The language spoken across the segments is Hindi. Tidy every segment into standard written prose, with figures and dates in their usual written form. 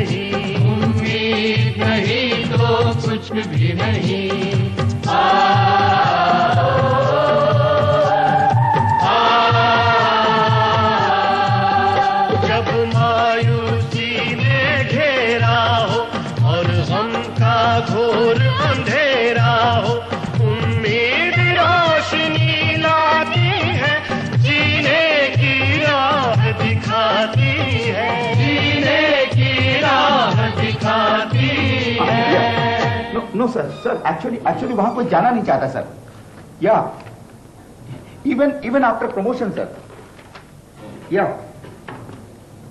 नहीं, उम्मीद नहीं तो कुछ भी नहीं। जब मायूसी ने घेरा हो और गम का घोर अंधेरा हो, उम्मीद रोशनी लाती है, जीने की राह दिखाती है, जीने की राह दिखाती है। नो सर, एक्चुअली वहां कोई जाना नहीं चाहता सर। या इवन आफ्टर प्रमोशन सर। या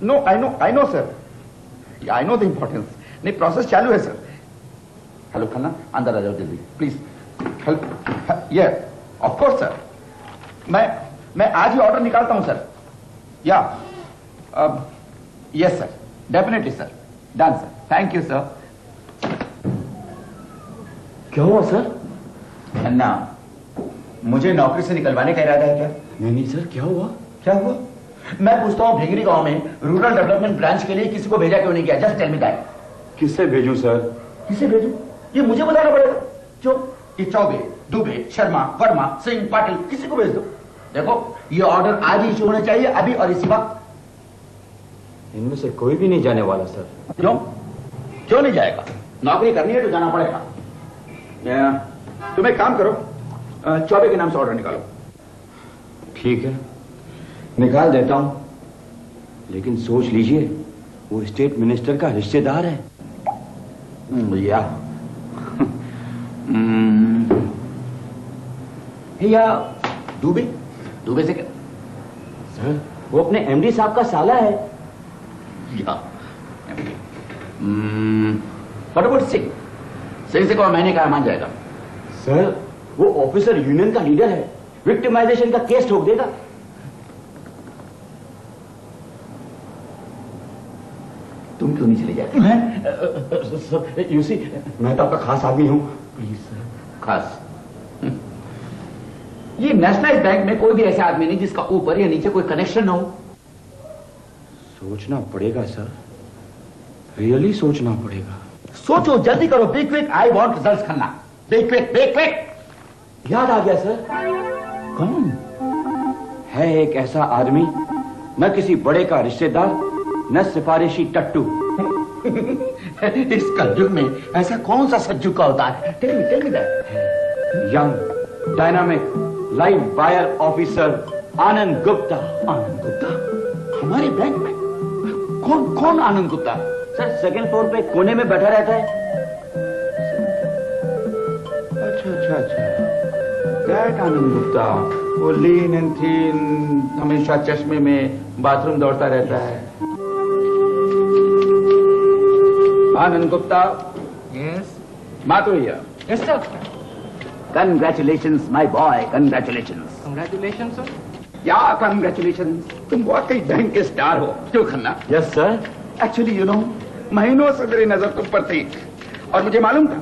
no I know sir, I know the importance. नहीं, प्रोसेस चालू है सर। हेलो खन्ना, अंदर आ जाओ जल्दी प्लीज। ये ऑफ कोर्स सर, मैं आज ही ऑर्डर निकालता हूं सर। या yes sir, definitely sir, done sir, thank you sir. क्या हुआ सर? खन्ना, मुझे नौकरी से निकलवाने का इरादा है क्या? नहीं सर, क्या हुआ? क्या हुआ? मैं पूछता हूँ, भिंगरी गांव में रूरल डेवलपमेंट ब्रांच के लिए किसी को भेजा क्यों नहीं किया? Just tell me that. किससे भेजूं सर? किसे भेजूं? ये मुझे बताना पड़ेगा। जो ये चौबे, दुबे, शर्मा, वर्मा, सिंह, पाटिल, किसी को भेज दो। देखो, ये ऑर्डर आज ही इशू होना चाहिए, अभी और इसी वक्त। इनमें से कोई भी नहीं जाने वाला सर। क्यों नहीं जाएगा? नौकरी करनी है तो जाना पड़ेगा। तुम एक काम करो, चौबे के नाम से ऑर्डर निकालो। ठीक है, निकाल देता हूं, लेकिन सोच लीजिए वो स्टेट मिनिस्टर का रिश्तेदार है। या दुबे से क्या? सर, वो अपने एमडी साहब का साला है। सिंह से कहो मैंने कहा, मान जाएगा। सर, वो ऑफिसर यूनियन का लीडर है, विक्टिमाइजेशन का केस ठोक देगा। तुम क्यों नहीं चले जाते? मैं यूसी, मैं तो आपका खास आदमी हूं। Please sir. खास? ये नेशनलाइज बैंक में कोई भी ऐसा आदमी नहीं जिसका ऊपर या नीचे कोई कनेक्शन ना हो। सोचना पड़ेगा सर, रियली सोचना पड़ेगा। सोचो, जल्दी करो, be quick, I want results Khanna. Be quick. याद आ गया सर। कौन है? एक ऐसा आदमी, न किसी बड़े का रिश्तेदार, न सिफारिशी टट्टू। इस कलयुग में ऐसा कौन सा सज्जू का अवतार है? Tell me that. Young, dynamic, live wire officer Anand Gupta. Anand Gupta हमारे बैंक में? कौन Anand Gupta? Sir, second floor पे कोने में बैठा रहता है। अच्छा, दैट आनंद गुप्ता, वो लीन एंड थीन, हमेशा चश्मे में बाथरूम दौड़ता रहता है। आनंद गुप्ता। यस माधुर्य। Yes sir. Congratulations, my boy, congratulations. Congratulations sir. या congratulations, तुम वाकई बैंक के स्टार हो। क्यों Khanna? Yes sir. Actually you know, महीनों से मेरी नजर तुम पर थी और मुझे मालूम था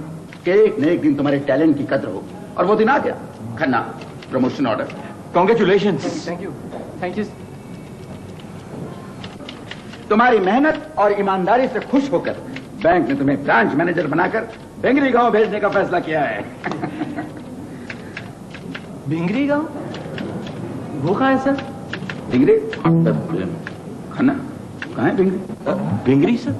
कि एक न एक दिन तुम्हारे टैलेंट की कद्र होगी, और वो दिन आ गया। Khanna, promotion order. Congratulations. Thank you. तुम्हारी मेहनत और ईमानदारी से खुश होकर बैंक ने तुम्हें ब्रांच मैनेजर बनाकर भिंगरी गांव भेजने का फैसला किया है। भिंगरी गांव? वो कहाँ है सर? भिंगरी? खन्ना, कहाँ है भिंगरी? भिंगरी सर,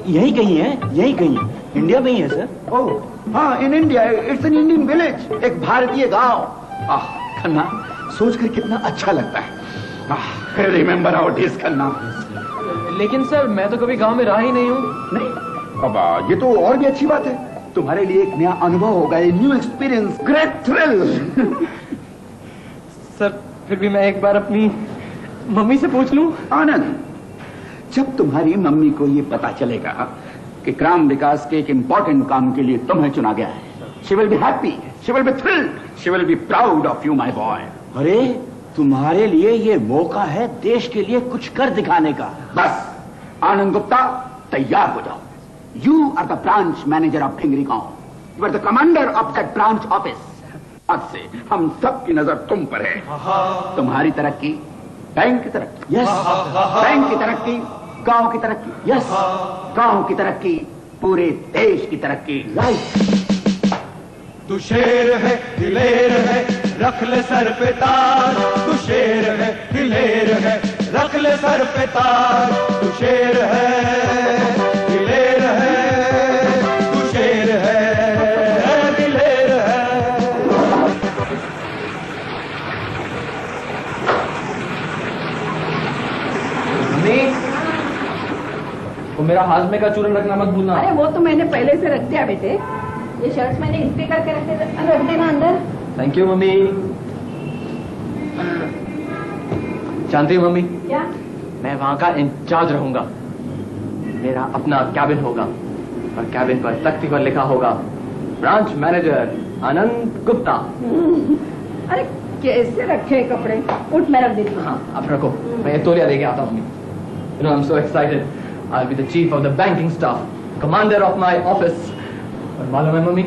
यही कहीं है, यही कहीं है, इंडिया में ही है सर। ओह हाँ, in India, it's an Indian village, एक भारतीय गांव। खन्ना, सोचकर कितना अच्छा लगता है। Remember our days Khanna. लेकिन सर, मैं तो कभी गांव में रहा ही नहीं हूँ। नहीं? अब ये तो और भी अच्छी बात है, तुम्हारे लिए एक नया अनुभव होगा, new experience, great thrill. Sir, फिर भी मैं एक बार अपनी मम्मी से पूछ लूं? आनंद, जब तुम्हारी मम्मी को ये पता चलेगा कि ग्राम विकास के एक इंपॉर्टेंट काम के लिए तुम्हें चुना गया है, she will be happy, she will be thrilled, she will be proud of you my boy. अरे, तुम्हारे लिए ये मौका है देश के लिए कुछ कर दिखाने का। बस आनंद गुप्ता, तैयार हो जाओ। You are the branch manager of Bhingri गांव, you are the commander of that branch office. आज से हम सब की नजर तुम पर है। तुम्हारी तरक्की, बैंक की तरक्की, यस, बैंक की तरक्की, गांव की तरक्की। यस, गांव की तरक्की, पूरे देश की तरक्की। राइट। तू शेर है दिलेर है, रख ले सर पे ताज। तू शेर है दिलेर है, रख ले सर पे ताज। तू शेर है दिलेर है, तू शेर है दिलेर है। मम्मी, वो मेरा हाजमे का चूरन रखना मत भूलना। अरे वो तो मैंने पहले से रख दिया बेटे। ये शर्ट्स मैंने इस्त्री करके रख देना अंदर। Thank you mummy. जानती हो मम्मी, क्या? मैं वहां का इंचार्ज रहूंगा। मेरा अपना कैबिन होगा और कैबिन पर तख्ती पर लिखा होगा ब्रांच मैनेजर आनंद गुप्ता। अरे कैसे रखे कपड़े? उठ, मैं रख देती हूँ। हाँ, आप रखो, मैं ये तौलिया लेके आता हूँ। You know, I'm so excited. I'll be the chief of the banking staff, commander of my office. और मालूम है मम्मी,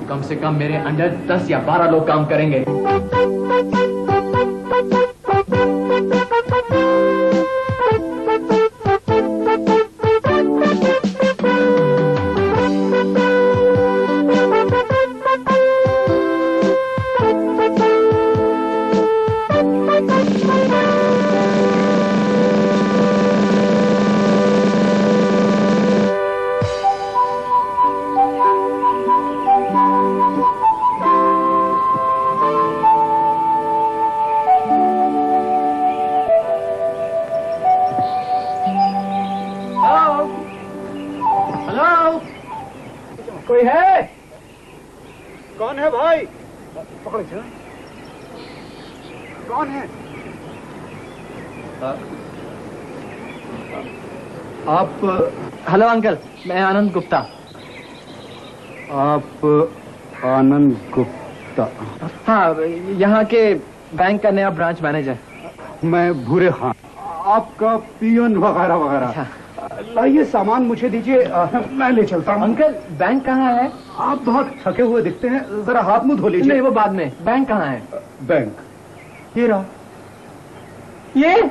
कम से कम मेरे अंडर 10 या 12 लोग काम करेंगे। कोई है? कौन है भाई? पकड़ चल। कौन है? आप? हेलो अंकल, मैं आनंद गुप्ता। आप आनंद गुप्ता? हाँ, यहाँ के बैंक का नया ब्रांच मैनेजर। मैं भूरे खान, आपका पियन वगैरह वगैरह। लाइए सामान मुझे दीजिए, मैं ले चलता हूँ। अंकल, बैंक कहाँ है? आप बहुत थके हुए दिखते हैं, जरा हाथ मुंह धो लीजिए। नहीं, वो बाद में। बैंक कहाँ है? बैंक ये रहा। ये?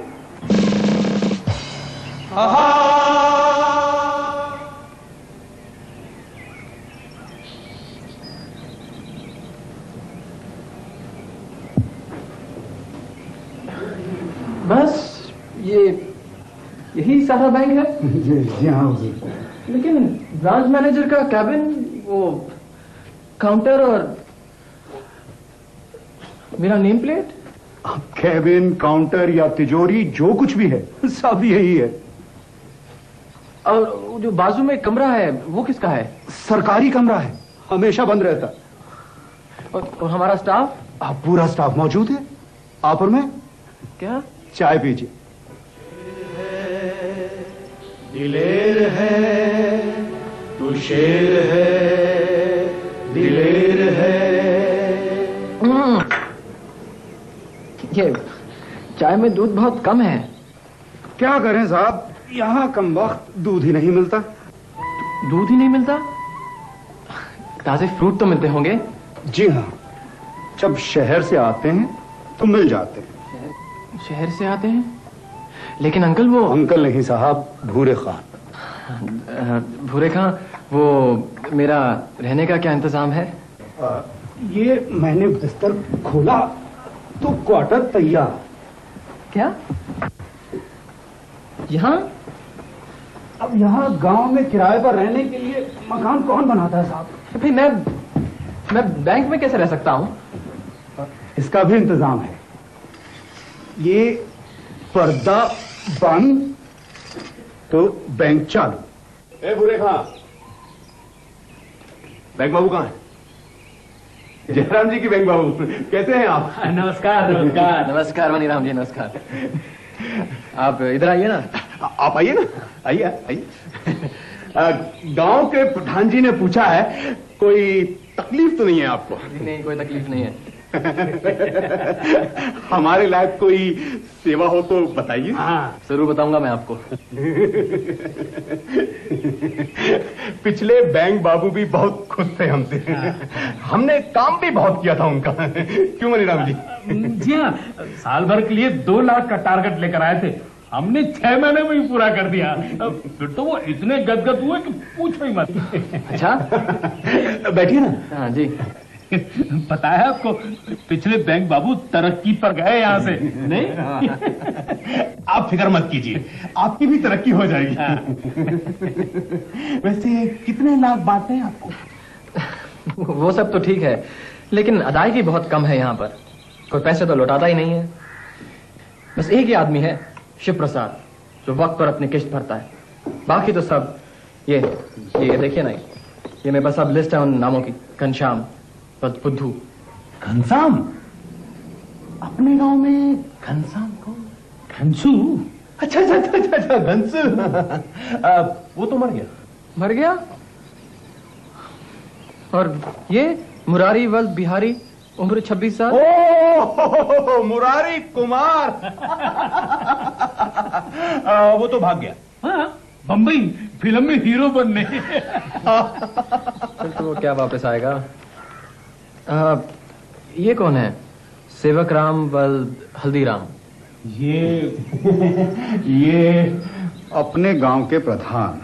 बस यही सारा बैंक है? जी हाँ जी। लेकिन ब्रांच मैनेजर का कैबिन, वो काउंटर और मेरा नेम प्लेट। कैबिन, काउंटर या तिजोरी जो कुछ भी है सब यही है। और जो बाजू में कमरा है वो किसका है? सरकारी कमरा है, हमेशा बंद रहता। और हमारा स्टाफ? आप पूरा स्टाफ मौजूद है। आप और मैं क्या? चाय पीजिए। दिलेर है तू शेर है, दिलेर है। ये चाय में दूध बहुत कम है। क्या करें साहब, यहाँ कम वक्त दूध ही नहीं मिलता। दूध ही नहीं मिलता? ताजे फ्रूट तो मिलते होंगे। जी हाँ, जब शहर से आते हैं तो मिल जाते हैं। शहर से आते हैं? लेकिन अंकल वो... अंकल नहीं साहब, भूरे खान। भूरे खान, वो मेरा रहने का क्या इंतजाम है? ये मैंने बिस्तर खोला तो क्वार्टर तैयार। क्या? यहाँ? अब यहाँ गांव में किराए पर रहने के लिए मकान कौन बनाता है साहब? भाई मैं बैंक में कैसे रह सकता हूँ? इसका भी इंतजाम है। ये पर्दा बंद तो बैंक चालू। ए बुरे खां, बैंक बाबू कहाँ है? जयराम जी की बैंक बाबू, कैसे हैं आप? नमस्कार नमस्कार नमस्कार मनीराम जी, नमस्कार। आप इधर आइए ना। आप आइए ना, आइए आइए। गांव के प्रधान जी ने पूछा है, कोई तकलीफ तो नहीं है आपको? नहीं, कोई तकलीफ नहीं है। हमारे लायक कोई सेवा हो तो बताइए। हाँ, जरूर बताऊंगा मैं आपको। पिछले बैंक बाबू भी बहुत खुश थे हमसे। हमने काम भी बहुत किया था उनका। क्यों मनीराम जी? जी हाँ, साल भर के लिए 2 लाख का टारगेट लेकर आए थे हमने 6 महीने में ही पूरा कर दिया। फिर तो वो इतने गदगद हुए कि पूछो ही मत। अच्छा बैठिए ना। हाँ जी। पता है आपको, पिछले बैंक बाबू तरक्की पर गए यहाँ से। नहीं आप फिक्र मत कीजिए, आपकी भी तरक्की हो जाएगी। वैसे कितने लाख बांटते हैं आपको? वो सब तो ठीक है, लेकिन अदायगी बहुत कम है यहाँ पर। कोई पैसे तो लौटाता ही नहीं है। बस एक ही आदमी है, शिव प्रसाद, जो वक्त पर अपनी किश्त भरता है। बाकी तो सब ये देखिए ना, ये मेरे पास अब लिस्ट है उन नामों की। घनश्याम, बुद्धू। घनश्याम? अपने गांव में घनश्याम को? घनसू? अच्छा घनसू। वो तो मर गया। और ये मुरारी वल्द बिहारी, उम्र 26 साल। ओ मुरारी कुमार। वो तो भाग गया। हाँ, बम्बई फिल्म में हीरो बनने। फिर तो वो क्या वापस आएगा। ये कौन है? सेवक राम वल्द हल्दीराम। ये अपने गांव के प्रधान।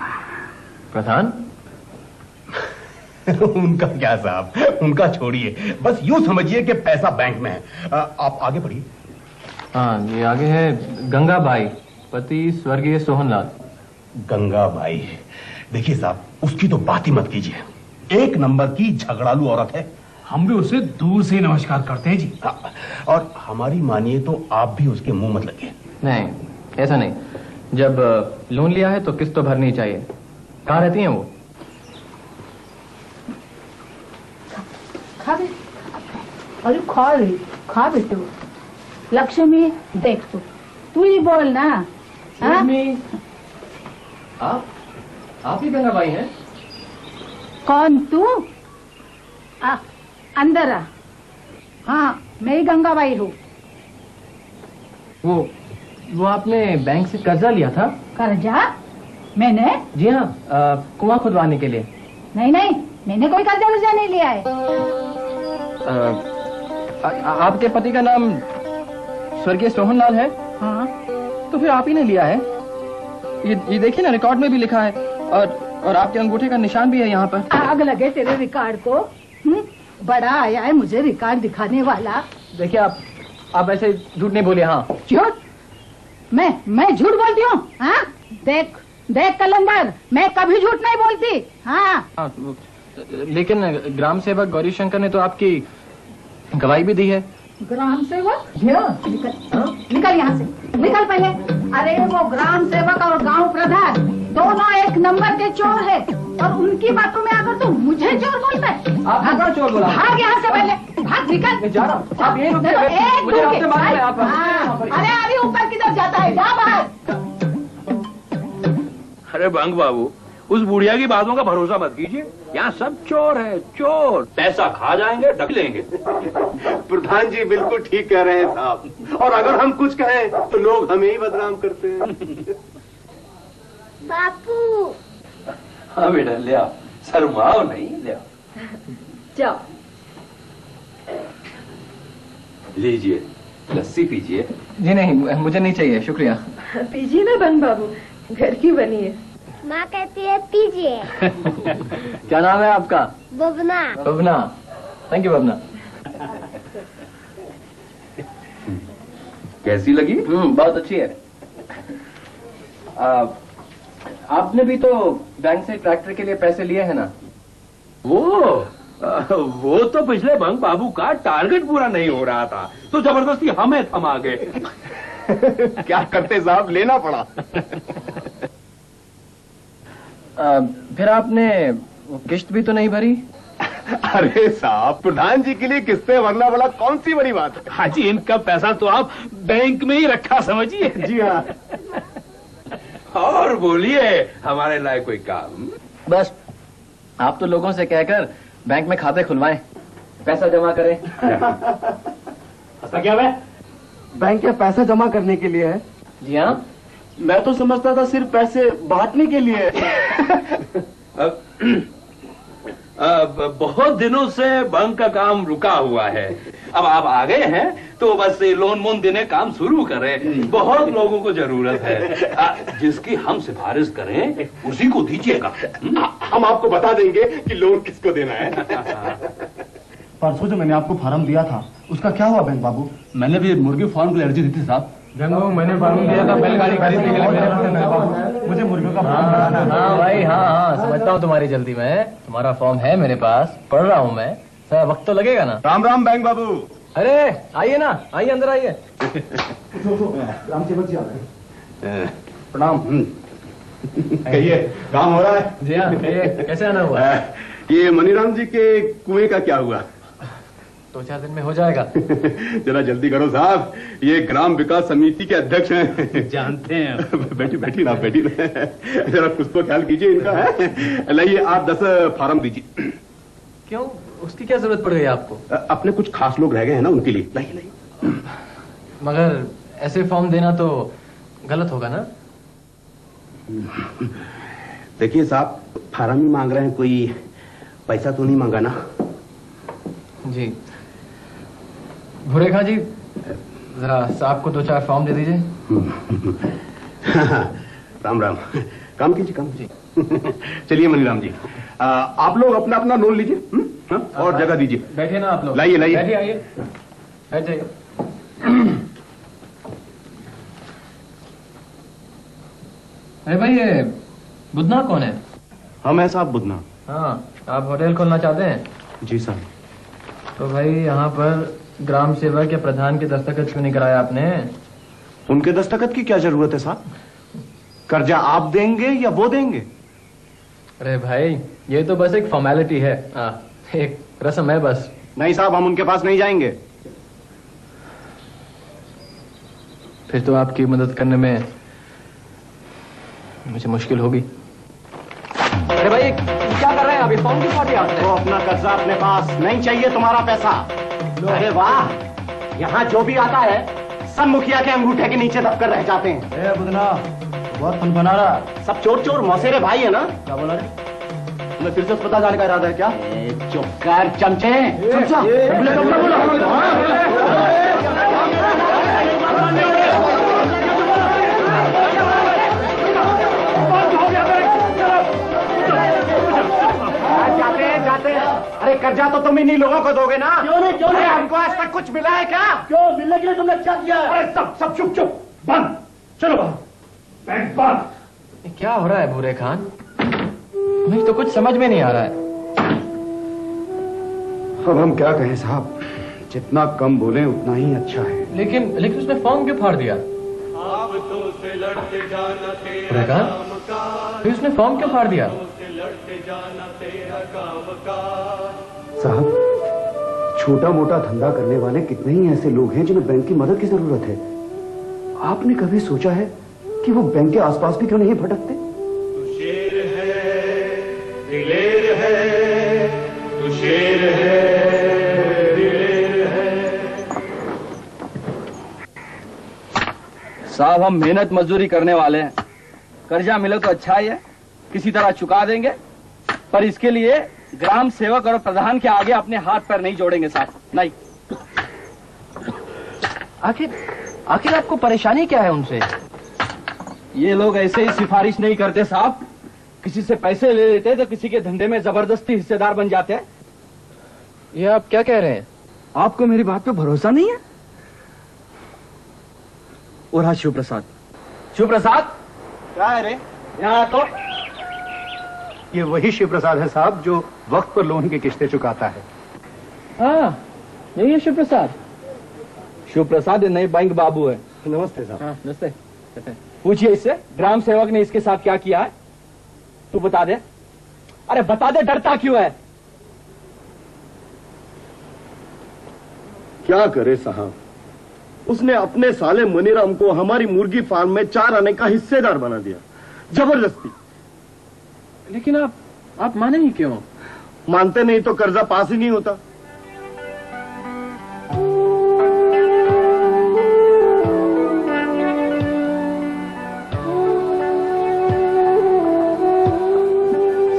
उनका क्या साहब, उनका छोड़िए, बस यूं समझिए कि पैसा बैंक में है। आप आगे बढ़िए। हाँ, ये आगे है गंगाबाई, पति स्वर्गीय सोहनलाल। गंगाबाई? देखिए साहब, उसकी तो बात ही मत कीजिए। 1 नंबर की झगड़ालू औरत है। हम भी उसे दूर से नमस्कार करते हैं जी। और हमारी मानिए तो आप भी उसके मुंह मत लगे। नहीं, ऐसा नहीं। जब लोन लिया है तो किस्त तो भरनी चाहिए। कहाँ रहती हैं वो? खा बे, अरे खा बेटू। लक्ष्मी देख, तू ही बोल ना। आप ही गंगाबाई हैं? कौन तू? अंदर आ। हाँ, मैं ही गंगाबाई हूँ। वो आपने बैंक से कर्जा लिया था? कर्जा? मैंने? जी हाँ, कुआं खुदवाने के लिए। नहीं, मैंने कोई कर्जा वर्जा नहीं लिया है। आपके पति का नाम स्वर्गीय सोहनलाल है? हाँ। तो फिर आप ही ने लिया है। ये देखिए ना, रिकॉर्ड में भी लिखा है, और आपके अंगूठे का निशान भी है यहाँ पर। आग लगे तेरे रिकॉर्ड को। बड़ा आया है मुझे रिकॉर्ड दिखाने वाला। देखिए, आप ऐसे झूठ नहीं बोलिए। हाँ, झूठ? मैं झूठ बोलती हूँ? हाँ, देख कलंदर, मैं कभी झूठ नहीं बोलती। हाँ। लेकिन ग्राम सेवक गौरी शंकर ने तो आपकी गवाही भी दी है। ग्राम सेवक? निकल यहाँ से, निकल पहले। अरे वो ग्राम सेवक और गांव प्रधान दोनों 1 नंबर के चोर है, और उनकी बातों में आकर तो मुझे चोर बोलता है। आप चोर बोला? भाग यहाँ से पहले, भाग, निकल। मैं जा रहा हूँ। आप यहीं रुकिए, मुझे आपसे बात है आप। अरे अभी ऊपर किधर जाता है, जा बाहर। अरे बंग बाबू, उस बुढ़िया की बातों का भरोसा मत कीजिए। यहाँ सब चोर है, चोर। पैसा खा जाएंगे, ढक लेंगे। प्रधान जी बिल्कुल ठीक कह रहे हैं साहब, और अगर हम कुछ कहें तो लोग हमें ही बदनाम करते हैं। बापू। हाँ बेटा, ले आओ, शर्माओ नहीं, ले आओ। जाओ, लीजिए, लस्सी पीजिए। जी नहीं, मुझे नहीं चाहिए, शुक्रिया। पीजिए ना बंग बाबू, घर की बनी है। माँ कहती है पीजिए। क्या नाम है आपका? बबना। Thank you Babna. कैसी लगी? बहुत अच्छी है। आपने भी तो बैंक से ट्रैक्टर के लिए पैसे लिए हैं ना? वो तो पिछले बंग बाबू का टारगेट पूरा नहीं हो रहा था, तो जबरदस्ती हमें थमा गए। क्या करते साहब, लेना पड़ा। फिर आपने किश्त भी तो नहीं भरी? अरे साहब, प्रधान जी के लिए किस्तें भरना बड़ा कौन सी बड़ी बात है। हाँ जी, इनका पैसा तो आप बैंक में ही रखा समझिए। जी हाँ। और बोलिए, हमारे लायक कोई काम? बस आप तो लोगों से कहकर बैंक में खाते खुलवाएं, पैसा जमा करें। ऐसा क्या है? बैंक में पैसा जमा करने के लिए है। जी हाँ, मैं तो समझता था सिर्फ पैसे बांटने के लिए। बहुत दिनों से बैंक का काम रुका हुआ है। अब आप आ गए हैं तो बस लोन मोन देने काम शुरू करें। बहुत लोगों को जरूरत है। जिसकी हम सिफारिश करें उसी को दीजिएगा। हम आपको बता देंगे कि लोन किसको देना है। परसों जो मैंने आपको फार्म दिया था उसका क्या हुआ बैंक बाबू? मैंने भी मुर्गी फार्म के लिए अर्जी दी थी साहब। मैंने फार्म दिया था बैलगाड़ी खरीदने के लिए। मुझे मुर्गियों का फार्म बनाना है। हाँ भाई, हाँ समझता हूँ तुम्हारी जल्दी में। तुम्हारा फॉर्म है मेरे पास, पढ़ रहा हूँ मैं। सर वक्त तो लगेगा ना। राम राम बैंक बाबू। अरे आइए ना, आइए अंदर आइए। राम सेवक जी आ गए। प्रणाम। कहिए काम हो रहा है? जी हाँ, कहिए कैसे आना हुआ? ये मनीराम जी के कुएं का क्या हुआ? 2-4 दिन में हो जाएगा। जरा जल्दी करो साहब, ये ग्राम विकास समिति के अध्यक्ष हैं। जानते हैं। बैठी बैठी ना बैठी ना, जरा कुछ तो ख्याल कीजिए इनका है। लाइए आप 10 फार्म दीजिए। क्यों, उसकी क्या जरूरत पड़ गई आपको? अपने कुछ खास लोग रह गए हैं ना, उनके लिए। लाइए लाइए। मगर ऐसे फॉर्म देना तो गलत होगा ना? देखिए साहब, फार्म ही मांग रहे हैं, कोई पैसा तो नहीं मांगा ना? जी भूरे खां जी, जरा साहब को 2-4 फॉर्म दे दीजिए। राम राम। काम कीजिए, काम कीजिए। चलिए मनीराम जी, आप लोग अपना अपना लोन लीजिए और जगह दीजिए। बैठिए ना आप लोग। लाइए लाइए। बैठिए, आइए बैठ जाइए। अरे भाई, ये बुधना कौन है? हम है साहब बुधना। हाँ, आप होटल खोलना चाहते हैं? जी साहब। तो भाई यहाँ पर ग्राम सेवक या प्रधान के दस्तखत क्यों नहीं कराया आपने? उनके दस्तखत की क्या जरूरत है साहब? कर्जा आप देंगे या वो देंगे? अरे भाई, ये तो बस एक फॉर्मेलिटी है, एक रस्म है बस। नहीं साहब, हम उनके पास नहीं जाएंगे। फिर तो आपकी मदद करने में मुझे मुश्किल होगी। अरे भाई, क्या कर रहे हैं अभी? फॉर्म क्यों फाड़ दिया आपने? तो अपना कर्जा अपने पास, नहीं चाहिए तुम्हारा पैसा। अरे वाह, यहाँ जो भी आता है सब मुखिया के अंगूठे के नीचे दबकर रह जाते हैं। बुधना बहुत फन बना रहा। सब चोर चोर मौसेरे भाई है ना? क्या बोला रे? तुम्हें फिर से अस्पताल जाने का इरादा है क्या? चुप कर चमचे। जाते अरे कर्जा तो तुम इन्हीं लोगों को दोगे ना? क्यों नहीं? हमको आज तक कुछ मिला है क्या? क्यों मिलने के लिए तुमने क्या किया? अरे सब चुप चुप बंद, चलो बाहर, बैंक बंद। क्या हो रहा है भूरे खान? मुझे तो कुछ समझ में नहीं आ रहा है। अब हम क्या कहें साहब, जितना कम बोले उतना ही अच्छा है। लेकिन उसने फॉर्म क्यों फाड़ दिया? भूरे खान, फिर उसने फॉर्म क्यों फाड़ दिया? साहब, छोटा मोटा धंधा करने वाले कितने ही ऐसे लोग हैं जिन्हें बैंक की मदद की जरूरत है। आपने कभी सोचा है कि वो बैंक के आसपास भी क्यों नहीं भटकते? तू शेर है, दिलेर है, तू शेर है, दिलेर है। साहब, हम मेहनत मजदूरी करने वाले हैं। कर्जा मिले तो अच्छा ही है, किसी तरह चुका देंगे, पर इसके लिए ग्राम सेवक और प्रधान के आगे अपने हाथ पैर नहीं जोड़ेंगे साहब, नहीं। आखिर आपको परेशानी क्या है उनसे? ये लोग ऐसे ही सिफारिश नहीं करते साहब, किसी से पैसे ले लेते तो किसी के धंधे में जबरदस्ती हिस्सेदार बन जाते हैं। ये आप क्या कह रहे हैं? आपको मेरी बात पे भरोसा नहीं है? और हाँ, शिव प्रसाद क्या है रे? यहाँ तो ये वही शिव प्रसाद है साहब जो वक्त पर लोन की किस्तें चुकाता है। हाँ, यही है शिव प्रसाद। शिव प्रसाद ये नए बैंक बाबू है। नमस्ते साहब। हाँ, नमस्ते। पूछिए इससे, ग्राम सेवक ने इसके साथ क्या किया है? तू बता दे। अरे बता दे, डरता क्यों है? क्या करे साहब, उसने अपने साले मनीराम को हमारी मुर्गी फार्म में 4 आने का हिस्सेदार बना दिया, जबरदस्ती। लेकिन आप माने ही क्यों? मानते नहीं तो कर्जा पास ही नहीं होता।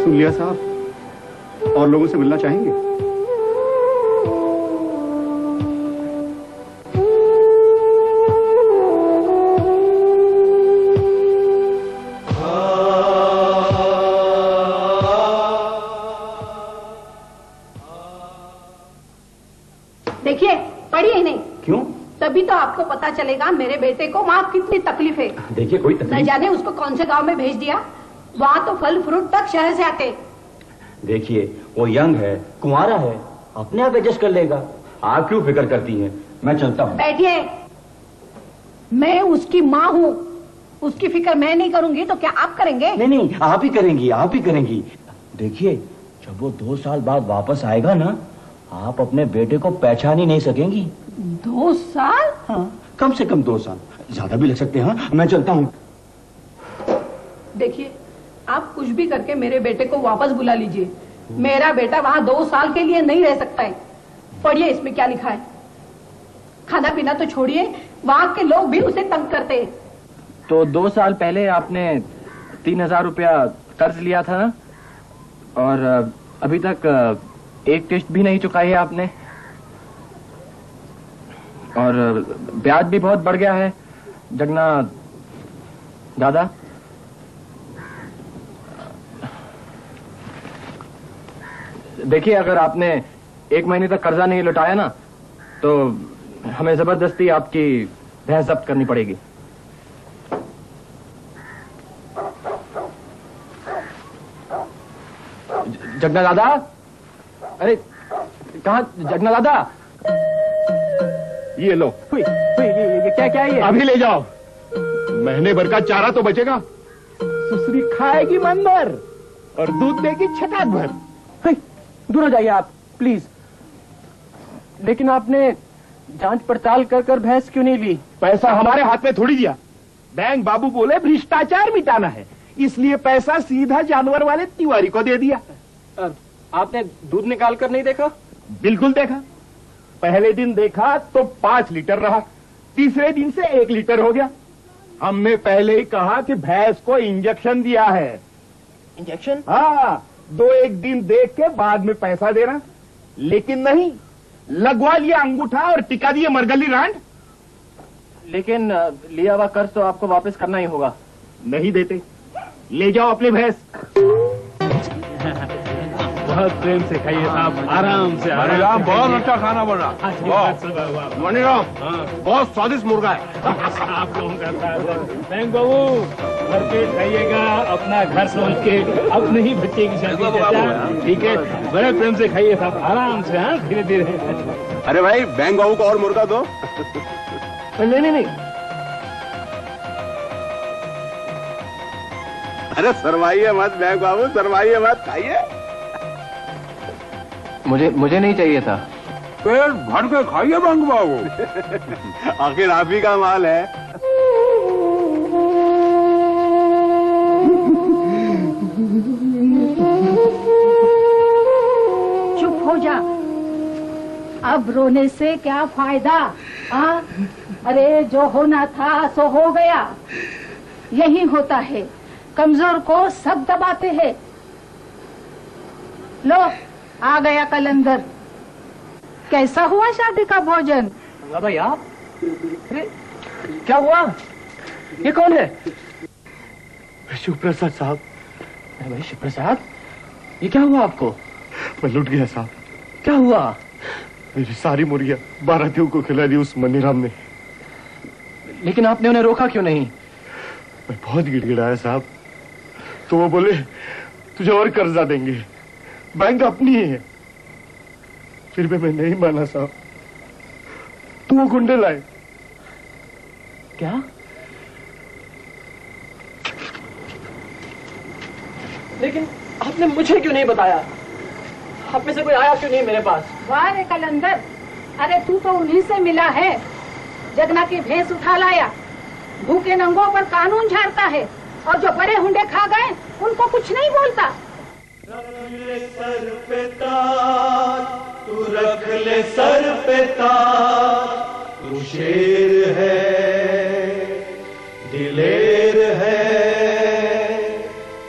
सुन लिया साहब, और लोगों से मिलना चाहेंगे? तभी तो आपको पता चलेगा मेरे बेटे को वहाँ कितनी तकलीफ है। देखिए कोई न तकलीफ। जाने उसको कौन से गांव में भेज दिया, वहाँ तो फल फ्रूट तक शहर से आते। देखिए वो यंग है, कुंवारा है, अपने आप एडजस्ट कर लेगा। आप क्यों फिक्र करती हैं? मैं चलता हूँ। बैठिए, मैं उसकी माँ हूँ, उसकी फिक्र मैं नहीं करूंगी तो क्या आप करेंगे? नहीं नहीं, आप ही करेंगी, आप ही करेंगी। देखिए जब वो 2 साल बाद वापस आएगा ना, आप अपने बेटे को पहचान ही नहीं सकेंगी। 2 साल? हाँ, कम से कम 2 साल, ज्यादा भी लग सकते हैं। हाँ, मैं चलता हूँ। देखिए आप कुछ भी करके मेरे बेटे को वापस बुला लीजिए। मेरा बेटा वहाँ 2 साल के लिए नहीं रह सकता है। पढ़िए इसमें क्या लिखा है। खाना पीना तो छोड़िए, वहाँ के लोग भी उसे तंग करते हैं। तो 2 साल पहले आपने 3000 रुपया कर्ज लिया था ना, और अभी तक एक किश्त भी नहीं चुकाई है आपने, और ब्याज भी बहुत बढ़ गया है जगन्नाथ दादा। देखिए अगर आपने 1 महीने तक कर्जा नहीं लौटाया ना, तो हमें जबरदस्ती आपकी भैंस जब्त करनी पड़ेगी। जगन्नाथ दादा, अरे कहाँ जगन्नाथ दादा? ये लो। ये क्या है ये? अभी ले जाओ, महीने भर का चारा तो बचेगा। सुसरी खाएगी मन भर और दूध देगी छटाक भर। दूर हो जाइए आप प्लीज। लेकिन आपने जांच पड़ताल कर कर भैंस क्यों नहीं ली? पैसा हमारे हाथ में थोड़ी दिया। बैंक बाबू बोले भ्रष्टाचार मिटाना है, इसलिए पैसा सीधा जानवर वाले तिवारी को दे दिया। आपने दूध निकाल कर नहीं देखा? बिल्कुल देखा। पहले दिन देखा तो 5 लीटर रहा, तीसरे दिन से 1 लीटर हो गया। हमने पहले ही कहा कि भैंस को इंजेक्शन दिया है। इंजेक्शन? हाँ, 2-1 दिन देख के बाद में पैसा देना, लेकिन नहीं, लगवा लिया अंगूठा और टिका दिए मरगली रांड। लेकिन लिया हुआ कर्ज तो आपको वापस करना ही होगा। नहीं देते, ले जाओ अपनी भैंस। बहुत प्रेम से खाइए साहब, आराम से। मणिराम बहुत अच्छा खाना बन रहा। मणिराम बहुत स्वादिष्ट मुर्गा है। आप लोगों का बैंक बाबू भर पेट खाइएगा, अपना घर समझ के, अपने ही बच्चे की शादी। ठीक है, बड़े प्रेम से खाइए साहब, आराम से। हाँ, धीरे धीरे। अरे भाई बैंक बाबू को और मुर्गा दो। नहीं। अरे सरवाइए मत बैंक बाबू, सरवाइए मत, खाइए। मुझे नहीं चाहिए था। पेट भर के खाइए बैंक बाबू। आखिर आप ही का माल है। चुप हो जा, अब रोने से क्या फायदा? हाँ, अरे जो होना था सो हो गया। यही होता है, कमजोर को सब दबाते हैं। लो, आ गया कलंदर। कैसा हुआ शादी का भोजन? भाई आप? अरे क्या हुआ? ये कौन है? शिवप्रसाद साहब। भाई शिवप्रसाद, ये क्या हुआ आपको? मैं लुट गया साहब। क्या हुआ? मेरी सारी मुर्गियां बारातियों को खिला दी उस मनीराम ने। लेकिन आपने उन्हें रोका क्यों नहीं? मैं बहुत गिड़गिड़ाया साहब, तो वो बोले तुझे और कर्जा देंगे, बैंक अपनी है। फिर भी मैं नहीं माना साहब, तो वो गुंडे लाए। क्या? लेकिन आपने मुझे क्यों नहीं बताया? आप में से कोई आया क्यों नहीं मेरे पास? वाह रे कलंदर, अरे तू तो उन्हीं से मिला है। जगना की भैंस उठा लाया, भूखे नंगों पर कानून झाड़ता है, और जो बड़े हुंडे खा गए उनको कुछ नहीं बोलता। रख ले सर पे ताज, तू रख ले सर पे ताज। तू शेर है, दिलेर है,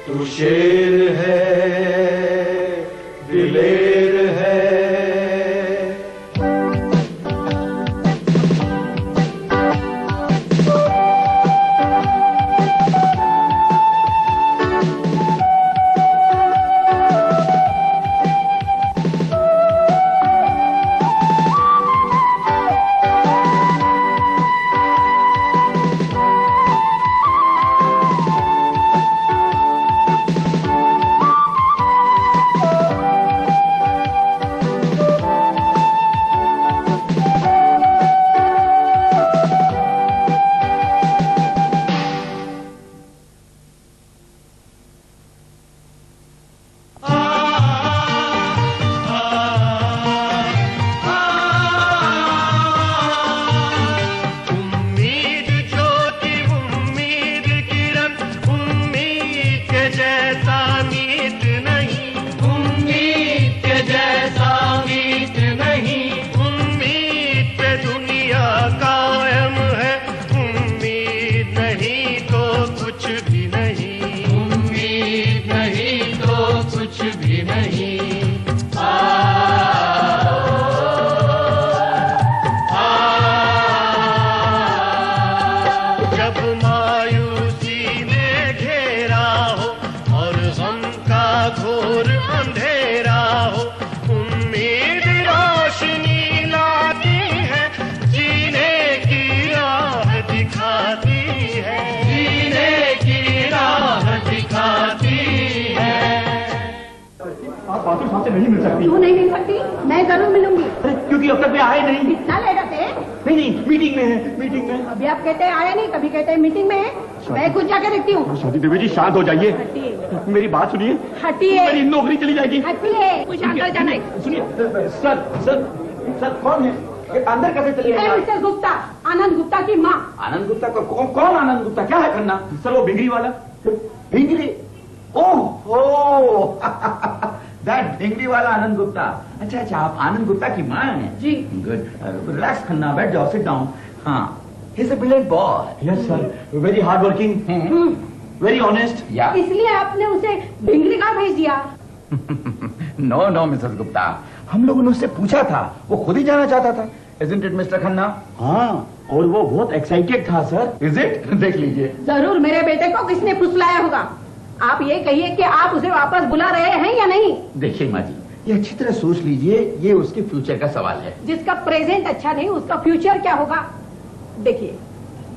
तू शेर है, दिलेर है। कुछ भी नहीं। जब मायूसी ने घेरा हो और गम का घोर अंधेरा हो, उम्मीद रोशनी लाती है, जीने की राह दिखाती है, जीने की राह दिखाती है। आप बातों साहब से नहीं मिल सकती। क्यों नहीं मिल सकती? मैं जरूर मिलूंगी। क्योंकि अब तक वे आए नहीं। कितना लेट आते? नहीं, मीटिंग में है, मीटिंग में। अभी आप कहते हैं आया नहीं, कभी कहते हैं मीटिंग में है। मैं खुद जाके देखती हूँ। शादी देवी जी शांत हो जाइए, मेरी बात सुनिए। हटिए। मेरी नौकरी चली जाएगी। हटिए, मुझे अंदर जाना है। सुनिए सर, सर, सर कौन है? ये अंदर कैसे चली मैं मिस्टर गुप्ता, आनंद गुप्ता की माँ। आनंद गुप्ता कौन आनंद गुप्ता? क्या है करना? सर वो भिंगरी वाला। भिंगरी? ओह दैट भिंगरी वाला आनंद गुप्ता। अच्छा अच्छा, आप आनंद गुप्ता की माँ हैं? जी। गुड, रिलैक्स खन्ना, बैठ जाओ, सिट डाउन। हाँ, he is a brilliant boy. Yes sir, very hard working, very honest. या इसलिए आपने उसे भिंगरी का भेज दिया? नो नो मिसेस गुप्ता, हम लोगों ने उससे पूछा था, वो खुद ही जाना चाहता था। Isn't it, mister Khanna? हाँ, और वो बहुत एक्साइटेड था सर। Is it? देख लीजिए। जरूर मेरे बेटे को किसने फुसलाया होगा। आप ये कहिए कि आप उसे वापस बुला रहे हैं या नहीं? देखिए माँ जी, ये अच्छी तरह सोच लीजिए, ये उसके फ्यूचर का सवाल है। जिसका प्रेजेंट अच्छा नहीं, उसका फ्यूचर क्या होगा? देखिए,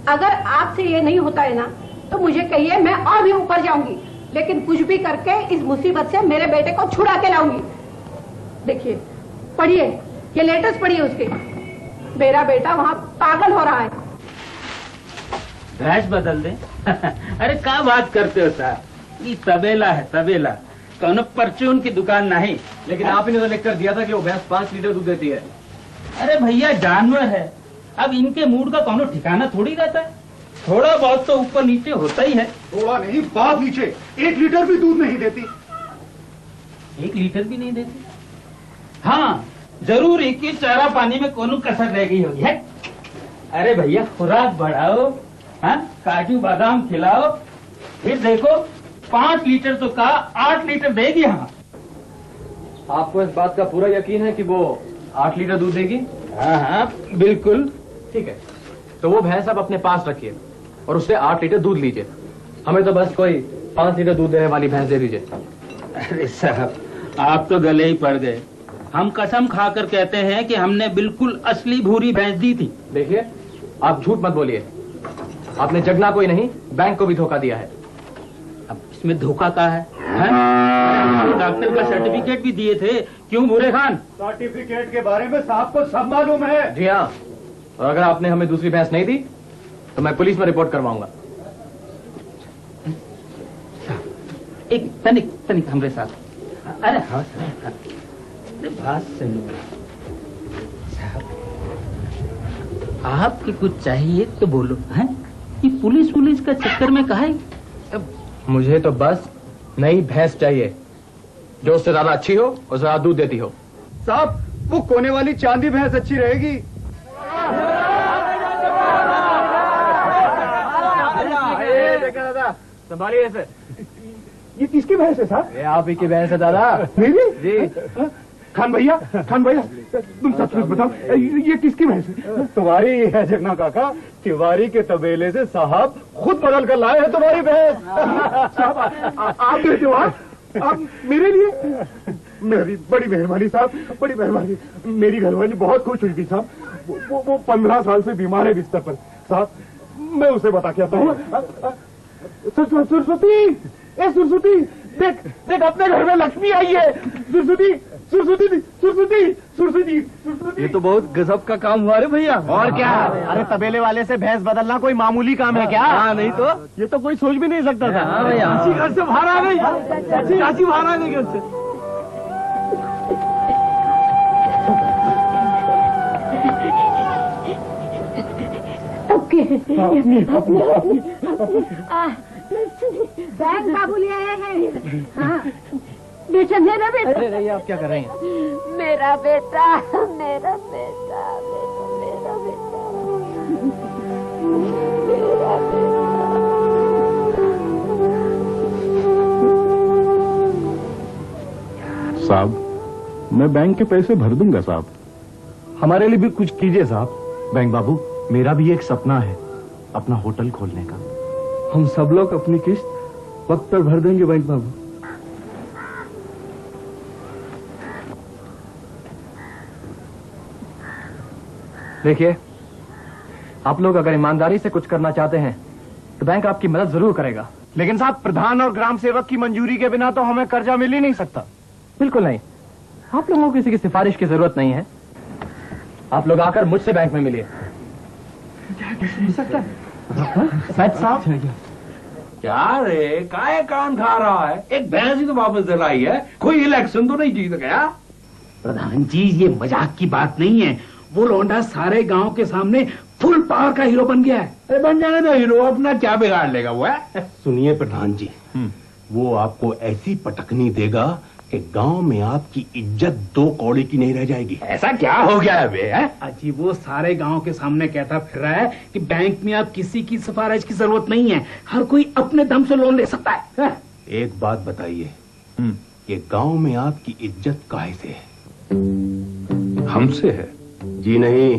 अगर आपसे ये नहीं होता है ना, तो मुझे कहिए, मैं और भी ऊपर जाऊंगी, लेकिन कुछ भी करके इस मुसीबत से मेरे बेटे को छुड़ा के लाऊंगी। देखिए, पढ़िए, ये लेटेस्ट पढ़िए उसके। मेरा बेटा वहाँ पागल हो रहा है। भैंस बदल दे? अरे क्या बात करते हो साहब, ये तबेला है, तबेला, कौन परचून की दुकान नहीं। लेकिन आप ही ने तो लिख कर दिया था कि वो भैंस 5 लीटर दूध देती है। अरे भैया, जानवर है, अब इनके मूड का कौन ठिकाना थोड़ी रहता है, थोड़ा बहुत तो ऊपर नीचे होता ही है। थोड़ा नहीं, बहुत नीचे, 1 लीटर भी दूध नहीं देती। 1 लीटर भी नहीं देती? हाँ जरूर, एक ही चारा पानी में कोनो कसर रह गई होगी है। अरे भैया, खुराक बढ़ाओ, हाँ, काजू बादाम खिलाओ, फिर देखो 5 लीटर तो का 8 लीटर देगी। हाँ, आपको इस बात का पूरा यकीन है कि वो 8 लीटर दूध देगी? हाँ हाँ बिल्कुल। ठीक है, तो वो भैंस आप अपने पास रखिए और उससे 8 लीटर दूध लीजिए। हमें तो बस कोई 5 लीटर दूध देने वाली भैंस दे दीजिए। अरे साहब, आप तो गले ही पड़ गए। हम कसम खाकर कहते हैं कि हमने बिल्कुल असली भूरी भैंस दी थी। देखिए, आप झूठ मत बोलिए। आपने जगना कोई नहीं, बैंक को भी धोखा दिया है। अब इसमें धोखा का है? डॉक्टर का सर्टिफिकेट भी दिए थे, क्यों बुरे खान? सर्टिफिकेट के बारे में साहब को सब मालूम है। जी हाँ, और अगर आपने हमें दूसरी भैंस नहीं दी तो मैं पुलिस में रिपोर्ट करवाऊंगा। एक तनिक हमरे साथ। अरे हाँ बात सुनो साहब, आपकी कुछ चाहिए तो बोलो। हैं, ये पुलिस का चक्कर में कहा है? मुझे तो बस नई भैंस चाहिए, जो उससे ज्यादा अच्छी हो और ज्यादा दूध देती हो। साहब, वो कोने वाली चांदी भैंस अच्छी रहेगी। देखा दादा, संभालिए इसे। ये किसकी भैंस है साहब? ये आप ही की भैंस है दादा। मेरी? जी। खान भैया, तुम सच बताओ, ये किसकी भैंस है? तुम्हारी है जगना काका, तिवारी के तबेले से साहब खुद बदल कर लाए हैं तुम्हारी भैंस। साहब, आप देते हो? आप मेरे लिए? मेरी बड़ी मेहरबानी साहब, बड़ी मेहरबानी। मेरी घरवाली बहुत खुश हुई थी साहब। वो 15 साल से बीमार है बिस्तर पर साहब। मैं उसे बता के आता हूँ। सरस्वती, ए सरस्वती, देख देख, अपने घर में लक्ष्मी आई है। सरस्वती, सरस्वती, सरस्वती, सरस्वती, सरस्वती। ये तो बहुत गजब का काम हुआ रे भैया। और क्या? अरे तबेले वाले से भैंस बदलना कोई मामूली काम है क्या? हाँ, नहीं तो ये तो कोई सोच भी नहीं सकता था। हाँ भैया, घर से बाहर आ गई, चाची बाहर आ गई घर से। बैंक बाबू ले आए हैं। हाँ, बेटा, मेरा बेटा। अरे नहीं, आप क्या कर रही हैं? मेरा बेटा, मेरा बेटा, मेरा बेटा, मेरा बेटा। 1 साहब मैं बैंक के पैसे भर दूंगा साहब। हमारे लिए भी कुछ कीजिए साहब। बैंक बाबू, मेरा भी एक सपना है अपना होटल खोलने का। हम सब लोग अपनी किस्त वक्त पर भर देंगे बैंक बाबू। देखिए, आप लोग अगर ईमानदारी से कुछ करना चाहते हैं तो बैंक आपकी मदद जरूर करेगा। लेकिन साहब, प्रधान और ग्राम सेवक की मंजूरी के बिना तो हमें कर्जा मिल ही नहीं सकता। बिल्कुल नहीं, आप लोगों को किसी की सिफारिश की जरूरत नहीं है। आप लोग आकर मुझसे बैंक में मिलिए। सच साहब? क्या रे, काय कान खा रहा है? एक भैंस ही तो वापस दिलाई है, कोई इलेक्शन तो नहीं जीत गया। प्रधान जी, ये मजाक की बात नहीं है। वो लौंडा सारे गांव के सामने फुल पावर का हीरो बन गया है। अरे बन जाने दो हीरो, अपना क्या बिगाड़ लेगा वो है? सुनिए प्रधान जी, वो आपको ऐसी पटकनी देगा कि गांव में आपकी इज्जत 2 कौड़ी की नहीं रह जाएगी। ऐसा क्या हो गया है बे? अजी, वो सारे गांव के सामने कहता फिर रहा है कि बैंक में आप किसी की सिफारिश की जरूरत नहीं है, हर कोई अपने दम से लोन ले सकता है। एक बात बताइए, ये गांव में आपकी इज्जत काहे से है? हमसे है? जी नहीं,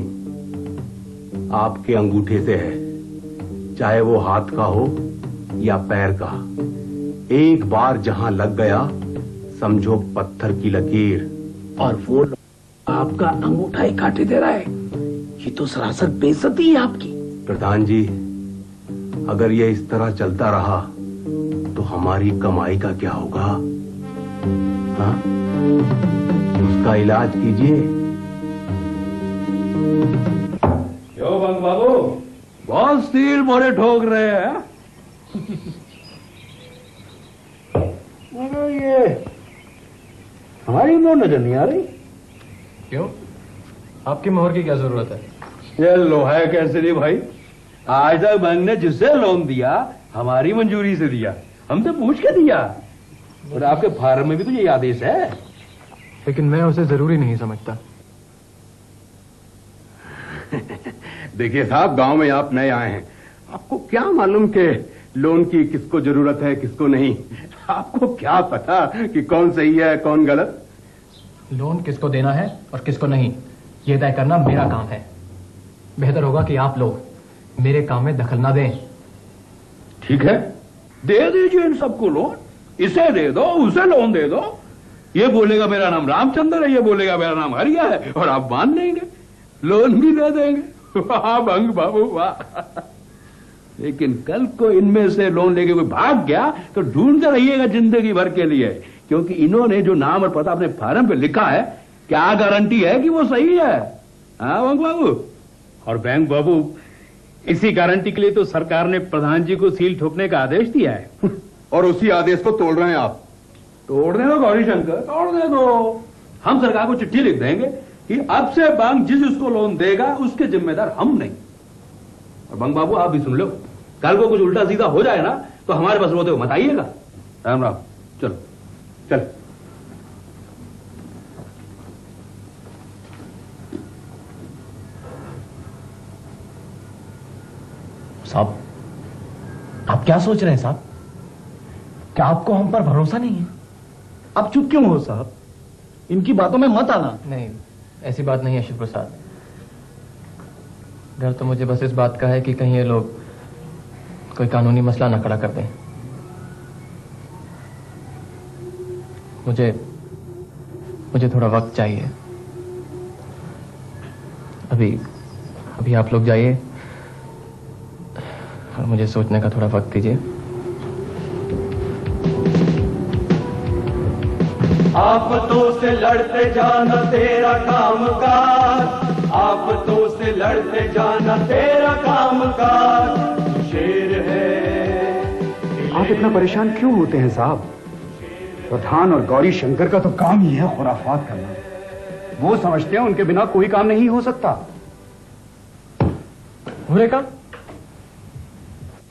आपके अंगूठे से है। चाहे वो हाथ का हो या पैर का, एक बार जहां लग गया समझो पत्थर की लकीर। और वो आपका अंगूठा ही काटे दे रहा है। ये तो सरासर बेइज्जती है आपकी। प्रधान जी, अगर ये इस तरह चलता रहा तो हमारी कमाई का क्या होगा? हाँ? उसका इलाज कीजिए। क्यों बंग बाबू, बहुत स्टील मोरे ठोक रहे हैं? मगर ये हमारी मोहर नजर नहीं आ रही। क्यों, आपकी मोहर की क्या जरूरत है? ये लोहा है कैसे नहीं भाई? आज तक बैंक ने जिससे लोन दिया हमारी मंजूरी से दिया, हमसे पूछ के दिया। और आपके फार्म में भी तो यही आदेश है। लेकिन मैं उसे जरूरी नहीं समझता। देखिए साहब, गांव में आप नए आए हैं, आपको क्या मालूम कि लोन की किसको जरूरत है किसको नहीं। आपको क्या पता कि कौन सही है कौन गलत? लोन किसको देना है और किसको नहीं, यह तय करना मेरा काम है। बेहतर होगा कि आप लोग मेरे काम में दखल ना दें। ठीक है, दे दीजिए इन सबको लोन। इसे दे दो, उसे लोन दे दो। ये बोलेगा मेरा नाम रामचंद्र है, ये बोलेगा मेरा नाम हरिया है, और आप मान लेंगे, लोन भी दे देंगे। वाह बंग बाबू वाह। लेकिन कल को इनमें से लोन लेके कोई भाग गया तो ढूंढते रहिएगा जिंदगी भर के लिए, क्योंकि इन्होंने जो नाम और पता अपने फार्म पे लिखा है, क्या गारंटी है कि वो सही है? हाँ बंग बाबू। और बैंक बाबू, इसी गारंटी के लिए तो सरकार ने प्रधान जी को सील ठोकने का आदेश दिया है। और उसी आदेश को तोड़ रहे हैं आप। तोड़ने दो गौरी शंकर, तोड़ने दो। हम सरकार को चिट्ठी लिख देंगे कि अब से बैंक जिस उसको लोन देगा उसके जिम्मेदार हम नहीं। और बंग बाबू आप भी सुन लो, कल को कुछ उल्टा सीधा हो जाए ना तो हमारे पास रोते हो मत आइएगा। राम राम। चलो चल। साहब, आप क्या सोच रहे हैं साहब? क्या आपको हम पर भरोसा नहीं है? आप चुप क्यों हो साहब? इनकी बातों में मत आना। नहीं, ऐसी बात नहीं है शिव प्रसाद। डर तो मुझे बस इस बात का है कि कहीं ये लोग कोई कानूनी मसला ना खड़ा कर दें। मुझे थोड़ा वक्त चाहिए। अभी आप लोग जाइए और मुझे सोचने का थोड़ा वक्त दीजिए। आफतों से लड़ते जाना तेरा कामकाज, आफतों से लड़ते जाना तेरा कामकाज, तू शेर है। आप इतना परेशान क्यों होते हैं साहब? प्रधान और गौरी शंकर का तो काम ही है खुराफात करना। वो समझते हैं उनके बिना कोई काम नहीं हो सकता। हुरेका,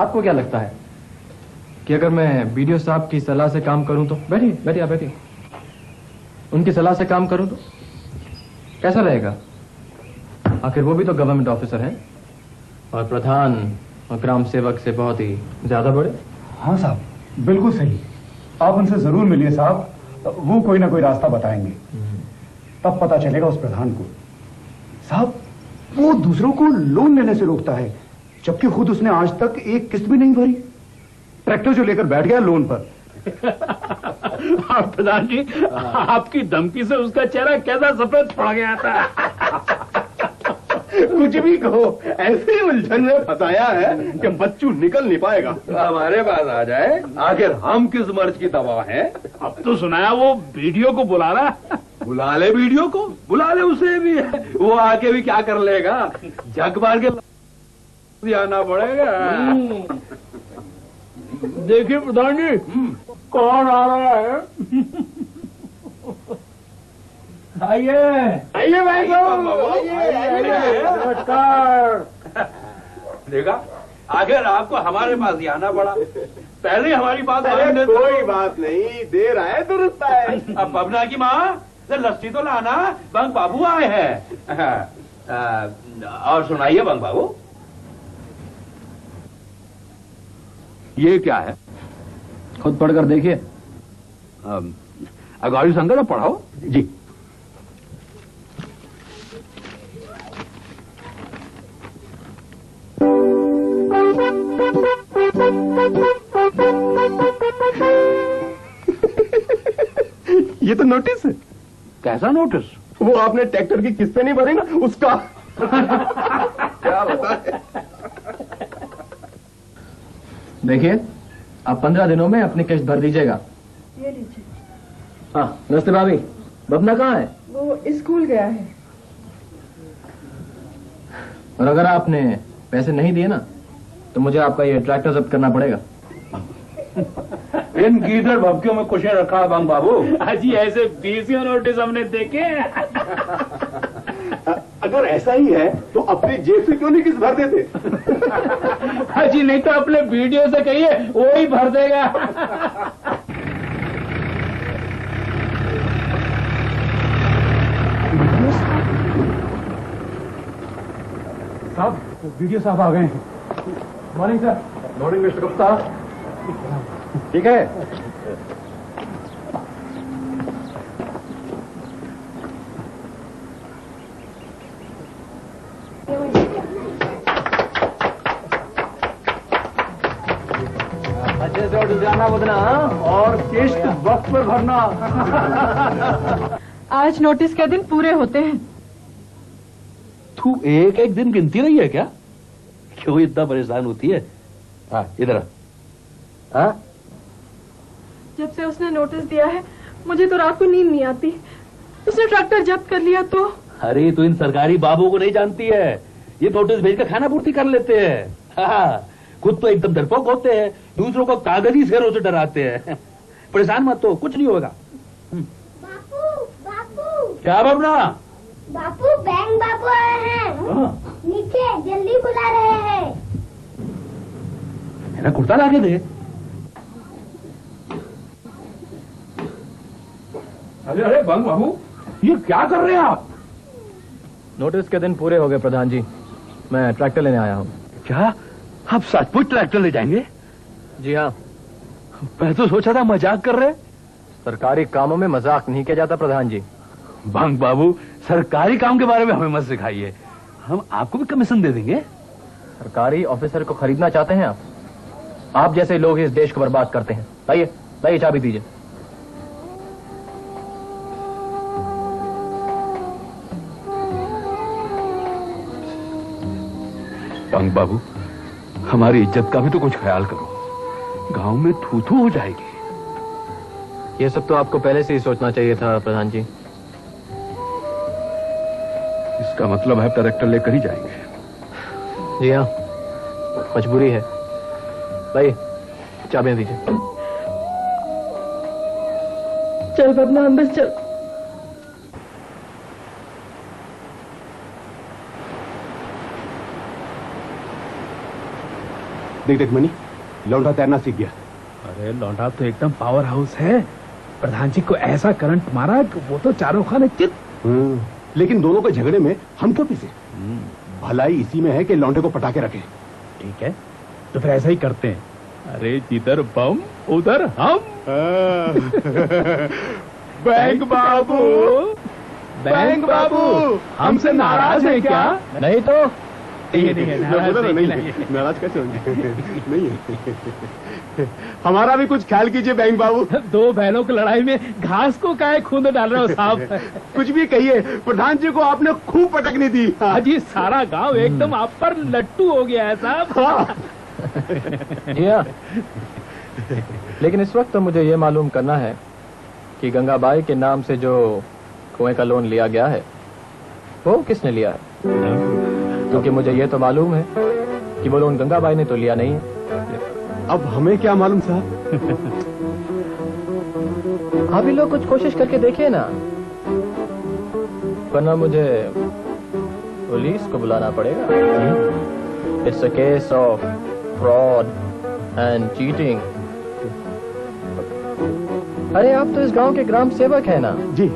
आपको क्या लगता है कि अगर मैं बीडीओ साहब की सलाह से काम करूं तो? बैठिए आप बैठिए। उनकी सलाह से काम करूं तो कैसा रहेगा? आखिर वो भी तो गवर्नमेंट ऑफिसर हैं और प्रधान और ग्राम सेवक से बहुत ही ज्यादा बड़े। हाँ साहब, बिल्कुल सही। आप उनसे जरूर मिलिए साहब, वो कोई ना कोई रास्ता बताएंगे, तब पता चलेगा उस प्रधान को। साहब, वो दूसरों को लोन लेने से रोकता है, जबकि खुद उसने आज तक एक किस्त भी नहीं भरी। ट्रैक्टर जो लेकर बैठ गया लोन पर। प्रधान जी, आपकी धमकी से उसका चेहरा कैसा सफेद पड़ गया था। कुछ भी कहो, ऐसे उलझन में फंसाया है कि बच्चू निकल नहीं पाएगा। हमारे पास आ जाए, आखिर हम किस मर्ज की दवा है। अब तो सुनाया वो वीडियो को बुला रहा। बुला ले वीडियो को, बुला ले उसे भी, वो आके भी क्या कर लेगा, जग मार के आना पड़ेगा। देखिए प्रधान जी, कौन आ रहा है। आइए आइए भाई, नमस्कार। देखा, आखिर आपको हमारे पास ही आना पड़ा। पहले हमारी बात कोई बात नहीं, देर आए दुरुस्त आए। अब बबना की माँ लस्सी तो लाना, बंग बाबू आए हैं। और सुनाइए बंग बाबू, ये क्या है? खुद पढ़कर देखिए। अगाड़ी संगर पढ़ाओ जी। ये तो नोटिस है। कैसा नोटिस? वो आपने ट्रैक्टर की किस्तें नहीं भरी ना, उसका। क्या बताए। देखिए, आप 15 दिनों में अपनी किस्त भर दीजिएगा। ये लीजिए। हाँ, नमस्ते भाभी। बबना कहाँ है? वो स्कूल गया है। और अगर आपने पैसे नहीं दिए ना, तो मुझे आपका ये ट्रैक्टर जब्त करना पड़ेगा। इन गीदड़ भपकियों में कुछ रखा है बंग बाबू। हाजी, ऐसे 20 नोटिस हमने देखे। अगर ऐसा ही है तो अपनी जेब से क्यों नहीं किस्त भर देते। हाजी, नहीं तो अपने वीडियो से कहिए, वो ही भर देगा। साहब, वीडियो साहब आ गए हैं। Morning sir. Morning mister Gupta. ठीक है। अच्छे से ऑर्डर जाना बदना, और किस्त वक्त पर भरना। आज नोटिस के दिन पूरे होते हैं। तू एक एक दिन गिनती रही है क्या? क्यों इतना परेशान होती है? हाँ, इधर। हाँ, जब से उसने नोटिस दिया है, मुझे तो रात को नींद नहीं आती। उसने ट्रैक्टर जब्त कर लिया तो। अरे तू इन सरकारी बाबुओं को नहीं जानती है, ये नोटिस भेजकर खाना पूर्ति कर लेते हैं। हाँ, खुद तो एकदम डरपोक होते हैं, दूसरों को कागजी शेरों से डराते हैं। परेशान मत हो, कुछ नहीं होगा। बापू, बापू। क्या बबना? बापू, बैंक बापू आए हैं। नीचे जल्दी बुला रहे हैं। मेरा कुर्ता ला के दे। अरे अरे बंग बाबू, ये क्या कर रहे हैं आप? नोटिस के दिन पूरे हो गए प्रधान जी, मैं ट्रैक्टर लेने आया हूँ। क्या आप सचमुच ट्रैक्टर ले जाएंगे? जी हाँ। मैं तो सोचा था मजाक कर रहे। सरकारी कामों में मजाक नहीं किया जाता प्रधान जी। बंग बाबू, सरकारी काम के बारे में हमें मत सिखाइए, हम आपको भी कमीशन दे देंगे। सरकारी ऑफिसर को खरीदना चाहते हैं आप? आप जैसे लोग इस देश को बर्बाद करते हैं। लाइए लाइए, चाबी दीजिए। बंग बाबू, हमारी इज्जत का भी तो कुछ ख्याल करो, गांव में थू थू हो जाएगी। ये सब तो आपको पहले से ही सोचना चाहिए था प्रधान जी। इसका मतलब है ट्रैक्टर लेकर ही जाएंगे। जी हाँ, मजबूरी है। लाइए, चाबियां दीजिए। चल बबना, अंदर चल। देख देख मनी, लौंडा तैरना सीख गया। अरे लौंडा तो एकदम पावर हाउस है। प्रधान जी को ऐसा करंट मारा कि वो तो चारों खाने चित। लेकिन दोनों के झगड़े में हम क्यों पीछे? भलाई इसी में है कि लौंडे को पटा के रखे। ठीक है, तो फिर ऐसा ही करते हैं। अरे जिधर बम उधर हम। बैंक बाबू, बैंक बाबू हमसे नाराज है क्या? नहीं तो नाराज कैसे होंगे? नहीं है। हमारा भी कुछ ख्याल कीजिए बैंक बाबू। दो बहनों की लड़ाई में घास को काहे खूंद डाल रहे हो साहब? कुछ भी कहिए, प्रधान जी को आपने खूब पटकनी दी। अजी सारा गांव एकदम आप पर लट्टू हो गया है साहब। या। लेकिन इस वक्त तो मुझे ये मालूम करना है कि गंगाबाई के नाम से जो कुएं का लोन लिया गया है वो किसने लिया है, क्योंकि मुझे ये तो मालूम है कि वो लोन गंगाबाई ने तो लिया नहीं है। अब हमें क्या मालूम साहब? आप ही लोग कुछ कोशिश करके देखिए ना, वरना मुझे पुलिस को बुलाना पड़ेगा। It's a case of fraud and cheating. अरे आप तो इस गांव के ग्राम सेवक हैं ना? जी।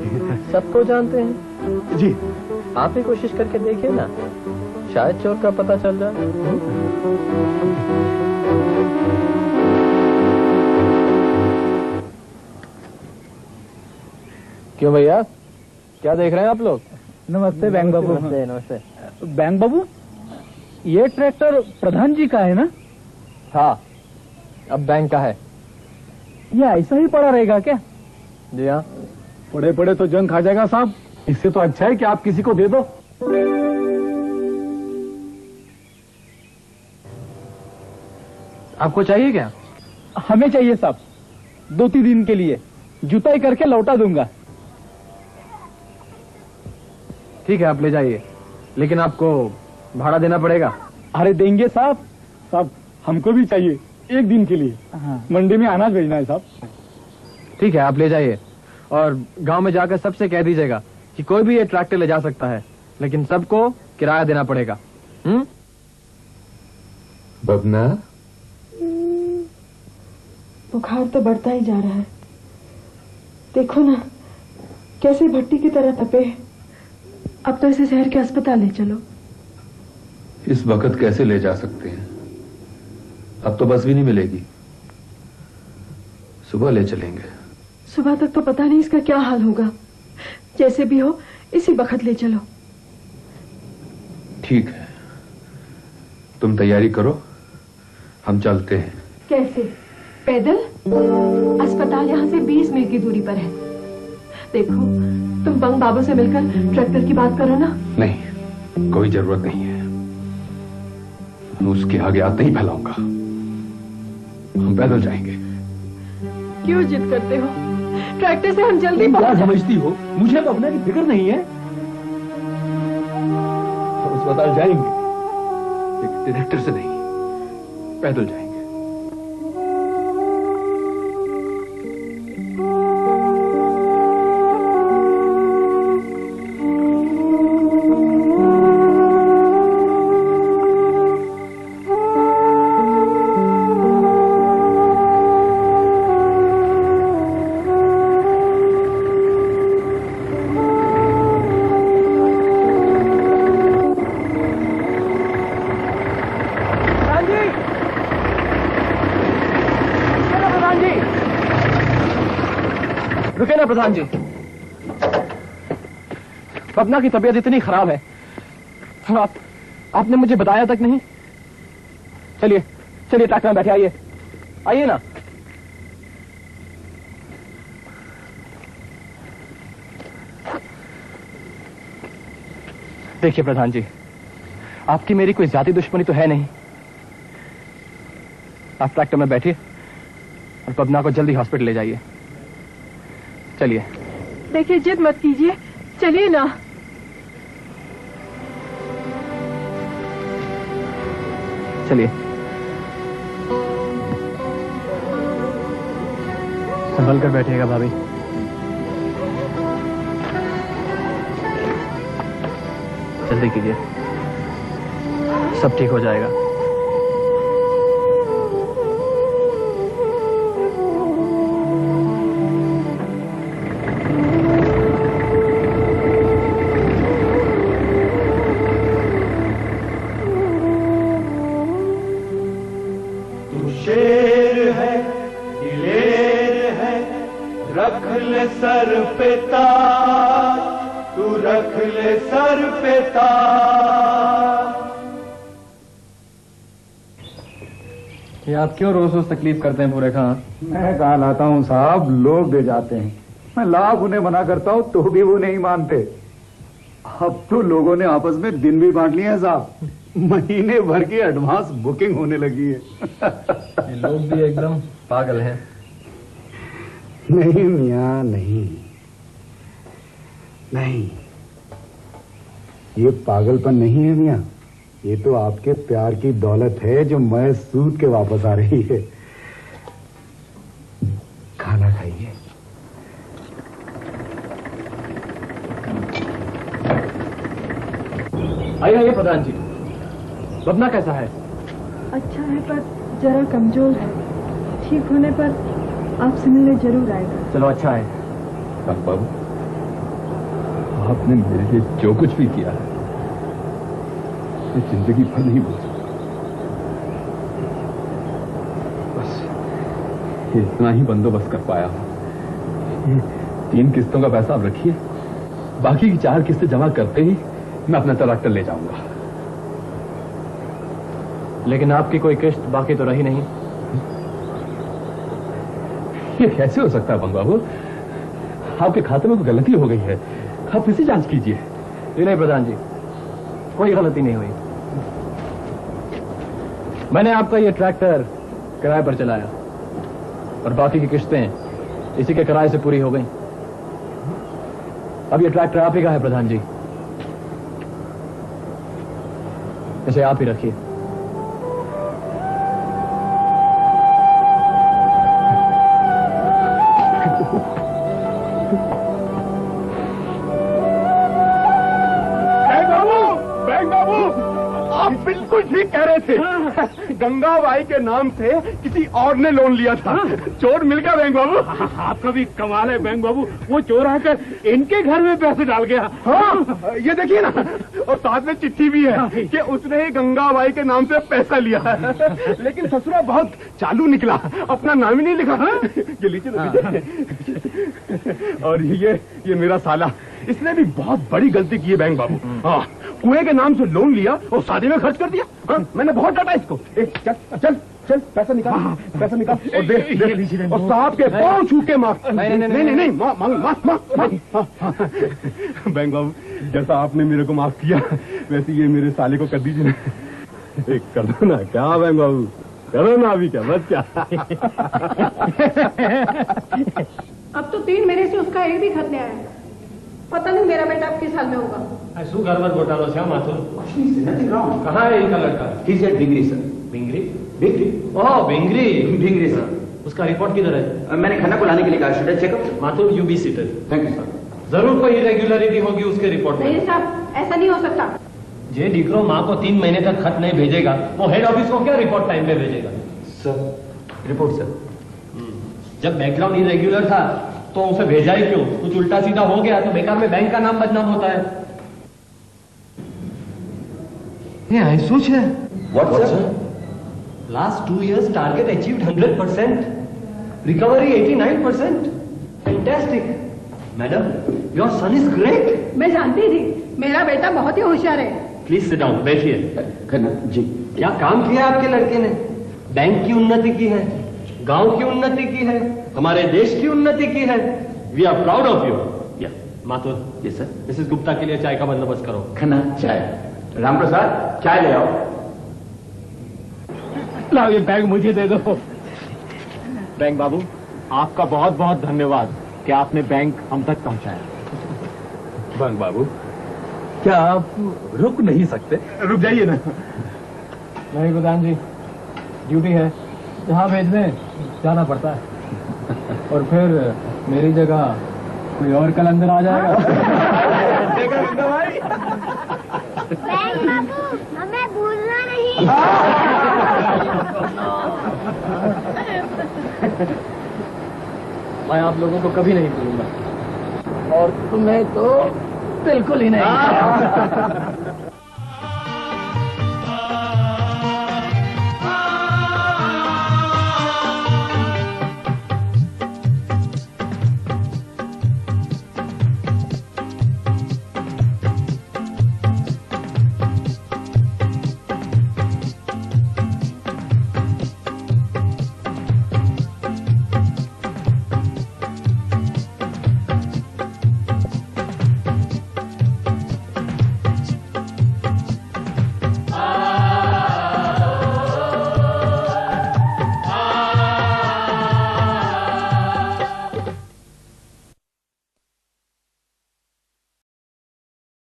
सबको जानते हैं जी। आप ही कोशिश करके देखिए ना, शायद चोर का पता चल जाए। क्यों भैया, क्या देख रहे हैं आप लोग? नमस्ते बैंक बाबू। नमस्ते नमस्ते। बैंक बाबू, ये ट्रैक्टर प्रधान जी का है ना? हाँ, अब बैंक का है। ये ऐसा ही पड़ा रहेगा क्या? जी हाँ। पड़े पड़े तो जंग खा जाएगा साहब, इससे तो अच्छा है कि आप किसी को दे दो। आपको चाहिए क्या? हमें चाहिए साहब, 2-3 दिन के लिए जुताई करके लौटा दूंगा। ठीक है, आप ले जाइए, लेकिन आपको भाड़ा देना पड़ेगा। अरे देंगे साहब। साहब हमको भी चाहिए 1 दिन के लिए। हाँ। मंडी में अनाज भेजना है साहब। ठीक है, आप ले जाइए और गांव में जाकर सबसे कह दीजिएगा कि कोई भी ये ट्रैक्टर ले जा सकता है, लेकिन सबको किराया देना पड़ेगा। बबना, बुखार तो बढ़ता ही जा रहा है। देखो ना कैसे भट्टी की तरह तपे है। अब तो इसे शहर के अस्पताल ले चलो। इस वक्त कैसे ले जा सकते हैं? अब तो बस भी नहीं मिलेगी। सुबह ले चलेंगे। सुबह तक तो पता नहीं इसका क्या हाल होगा। जैसे भी हो इसी वक्त ले चलो। ठीक है, तुम तैयारी करो, हम चलते हैं। कैसे? पैदल? अस्पताल यहाँ से 20 मील की दूरी पर है। देखो तुम बंग बाबू से मिलकर ट्रैक्टर की बात करो ना। नहीं, कोई जरूरत नहीं है। उसके आगे हाथ नहीं फैलाऊंगा। हम पैदल जाएंगे। क्यों जिद करते हो? ट्रैक्टर से हम जल्दी पहुंच। समझती हो मुझे बबना की फिक्र नहीं है। हम अस्पताल जाएंगे, लेकिन ट्रैक्टर से नहीं, पैदल जाएंगे। रुके ना प्रधान जी, बबना की तबीयत इतनी खराब है, आपने मुझे बताया तक नहीं। चलिए चलिए ट्रैक्टर में बैठे, आइए आइए ना। देखिए प्रधान जी, आपकी मेरी कोई ज्यादा दुश्मनी तो है नहीं। आप ट्रैक्टर में बैठिए और बबना को जल्दी हॉस्पिटल ले जाइए। चलिए। देखिए जिद मत कीजिए, चलिए ना। चलिए। संभल कर बैठिएगा भाभी। जल्दी कीजिए, सब ठीक हो जाएगा। शेर है, दिलेर है, रख ले सर पे ताज, तू रख ले सर पे ताज। ये आप क्यों रोज रोज तकलीफ करते हैं पूरे खां? मैं कहा लाता हूँ साहब, लोग दे जाते हैं। मैं लाख उन्हें मना करता हूँ तो भी वो नहीं मानते। अब तो लोगों ने आपस में दिन भी बांट लिए हैं साहब। महीने भर की एडवांस बुकिंग होने लगी है। ये लोग भी एकदम पागल हैं। नहीं मियां, नहीं नहीं, ये पागलपन नहीं है मियां, ये तो आपके प्यार की दौलत है जो मैं सूद के वापस आ रही है। खाना खाइए। आइए प्रधान जी, बबना कैसा है? अच्छा है पर जरा कमजोर है। ठीक होने पर आपसे मिलने जरूर आएगा। चलो अच्छा है। बाबू, आपने मेरे लिए जो कुछ भी किया है ये जिंदगी भर नहीं भूल सकता। बस ये इतना ही बंदोबस्त कर पाया हूं। ये 3 किस्तों का पैसा आप रखिए, बाकी की 4 किस्तें जमा करते ही मैं अपना ट्रैक्टर ले जाऊंगा। लेकिन आपकी कोई किस्त बाकी तो रही नहीं। ये कैसे हो सकता है बंग बाबू? आपके खाते में कोई गलती हो गई है, आप इसी जांच कीजिए। नहीं प्रधान जी, कोई गलती नहीं हुई। मैंने आपका ये ट्रैक्टर किराए पर चलाया और बाकी की किस्तें इसी के किराए से पूरी हो गई। अब ये ट्रैक्टर आप ही का है प्रधान जी, इसे आप ही रखिए। बिल्कुल ठीक कह रहे थे। गंगाबाई के नाम से किसी और ने लोन लिया था। चोर मिल गया बैंक बाबू। आपका भी कमाल है बैंक बाबू, वो चोर आकर इनके घर में पैसे डाल गया। हाँ, ये देखिए ना, और साथ में चिट्ठी भी है कि उसने ही गंगाबाई के नाम से पैसा लिया है। लेकिन ससुरा बहुत चालू निकला, अपना नाम ही नहीं लिखा। ये लीजिए ना, लीजिए। और ये मेरा साला, इसने भी बहुत बड़ी गलती की है बैंक बाबू। हाँ, कुएं के नाम से लोन लिया और शादी में खर्च कर दिया। हाँ, मैंने बहुत डांटा इसको। चल चल चल, पैसा निकाल, पैसा निकाल और दे, और साहब के पांव छू के माफ। नहीं, माफ। बैंक बाबू, जैसा आपने मेरे को माफ किया वैसे ये मेरे साले को कर दीजिए ना। एक कर दो ना, क्या बैंक बाबू, करो ना अभी, क्या बस क्या। अब तो 3 महीने से उसका एक भी खत नहीं आया। पता नहीं मेरा बेटा अब किस हाल में होगा। ऐसू गड़बड़ घोटालो श्याम माथुर। कहाँ है इनका लड़का? बिंगरी सर। बिंगरी? बिंगरी? ओह बिंगरी। बिंगरी सर। उसका रिपोर्ट किधर है? मैंने खन्ना को लाने के लिए कहा। Should eye checkup? Mathur you be seated. Thank you sir. जरूर कोई इरेग्युलरिटी होगी उसके रिपोर्ट में। नहीं साहब, ऐसा नहीं हो सकता। जे डिक्रो माँ को 3 महीने तक खत नहीं भेजेगा, वो हेड ऑफिस को क्या रिपोर्ट टाइम पे भेजेगा? Sir, report sir. जब बैकग्राउंड इरेग्युलर था तो उसे भेजा ही क्यों? कुछ उल्टा सीधा हो गया तो बेकार में बैंक का नाम बदनाम होता है। ये आइसोच है। What sir? Last 2 years target achieved 100%, recovery 89%। Fantastic madam, your son is great. मैं जानती थी मेरा बेटा बहुत ही होशियार है। प्लीज सिट डाउन, बैठिए। खन्ना जी, क्या काम किया आपके लड़के ने? बैंक की उन्नति की है, गांव की उन्नति की है, हमारे देश की उन्नति की है। We are proud of you. Yeah Mathur. Yes sir. Mrs Gupta के लिए चाय का बंदोबस्त करो। खन्ना चाय। राम प्रसाद, चाय ले आओ। लाओ ये बैग मुझे दे दो। बैंक बाबू, आपका बहुत बहुत धन्यवाद कि आपने बैंक हम तक पहुंचाया। बंग बाबू, क्या आप रुक नहीं सकते? रुक जाइए ना। नहीं प्रधान जी, ड्यूटी है, जहाँ भेज दें जाना पड़ता है। और फिर मेरी जगह कोई और कल अंदर आ जाएगा। बैंक बाबू, हमें भूलना नहीं। मैं आप लोगों को कभी नहीं भूलूंगा, और तुम्हें तो बिल्कुल ही नहीं।